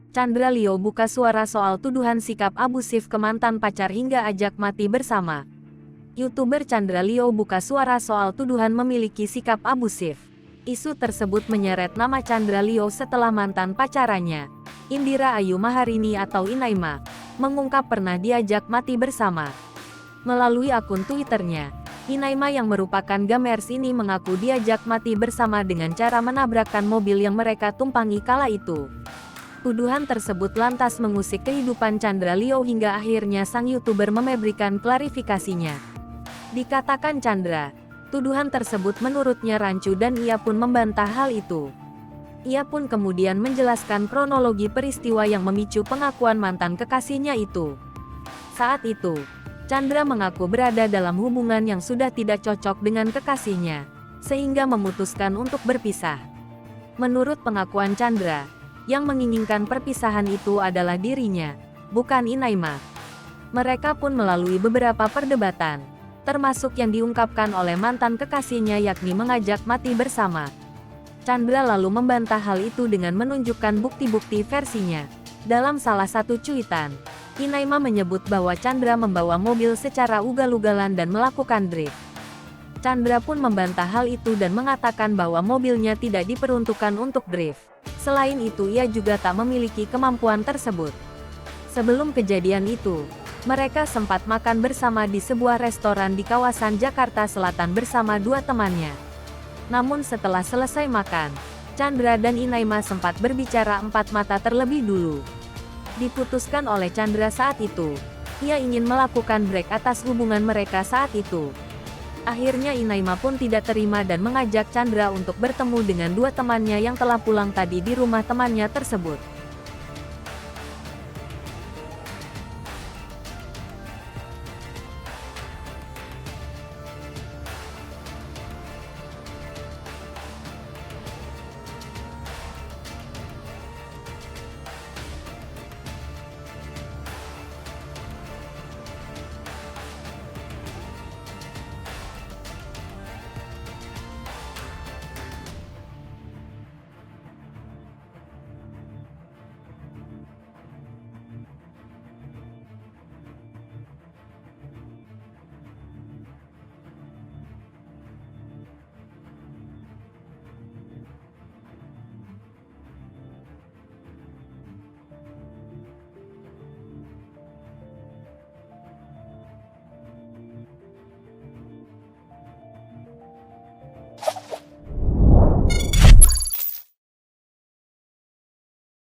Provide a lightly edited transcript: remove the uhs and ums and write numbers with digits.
Chandra Leo buka suara soal tuduhan sikap abusif ke mantan pacar hingga ajak mati bersama. YouTuber Chandra Leo buka suara soal tuduhan memiliki sikap abusif. Isu tersebut menyeret nama Chandra Leo setelah mantan pacarannya, Indira Ayu Maharini atau Inaima, mengungkap pernah diajak mati bersama. Melalui akun Twitternya, Inaima yang merupakan gamers ini mengaku diajak mati bersama dengan cara menabrakkan mobil yang mereka tumpangi kala itu. Tuduhan tersebut lantas mengusik kehidupan Chandra Leo hingga akhirnya sang YouTuber memberikan klarifikasinya. Dikatakan Chandra, tuduhan tersebut menurutnya rancu dan ia pun membantah hal itu. Ia pun kemudian menjelaskan kronologi peristiwa yang memicu pengakuan mantan kekasihnya itu. Saat itu, Chandra mengaku berada dalam hubungan yang sudah tidak cocok dengan kekasihnya, sehingga memutuskan untuk berpisah. Menurut pengakuan Chandra, yang menginginkan perpisahan itu adalah dirinya, bukan Inaima. Mereka pun melalui beberapa perdebatan, termasuk yang diungkapkan oleh mantan kekasihnya yakni mengajak mati bersama. Chandra lalu membantah hal itu dengan menunjukkan bukti-bukti versinya. Dalam salah satu cuitan, Inaima menyebut bahwa Chandra membawa mobil secara ugal-ugalan dan melakukan drift. Chandra pun membantah hal itu dan mengatakan bahwa mobilnya tidak diperuntukkan untuk drift. Selain itu ia juga tak memiliki kemampuan tersebut. Sebelum kejadian itu, mereka sempat makan bersama di sebuah restoran di kawasan Jakarta Selatan bersama dua temannya. Namun setelah selesai makan, Chandra dan Inaima sempat berbicara empat mata terlebih dulu. Diputuskan oleh Chandra saat itu, ia ingin melakukan break atas hubungan mereka saat itu. Akhirnya Inaima pun tidak terima dan mengajak Chandra untuk bertemu dengan dua temannya yang telah pulang tadi di rumah temannya tersebut.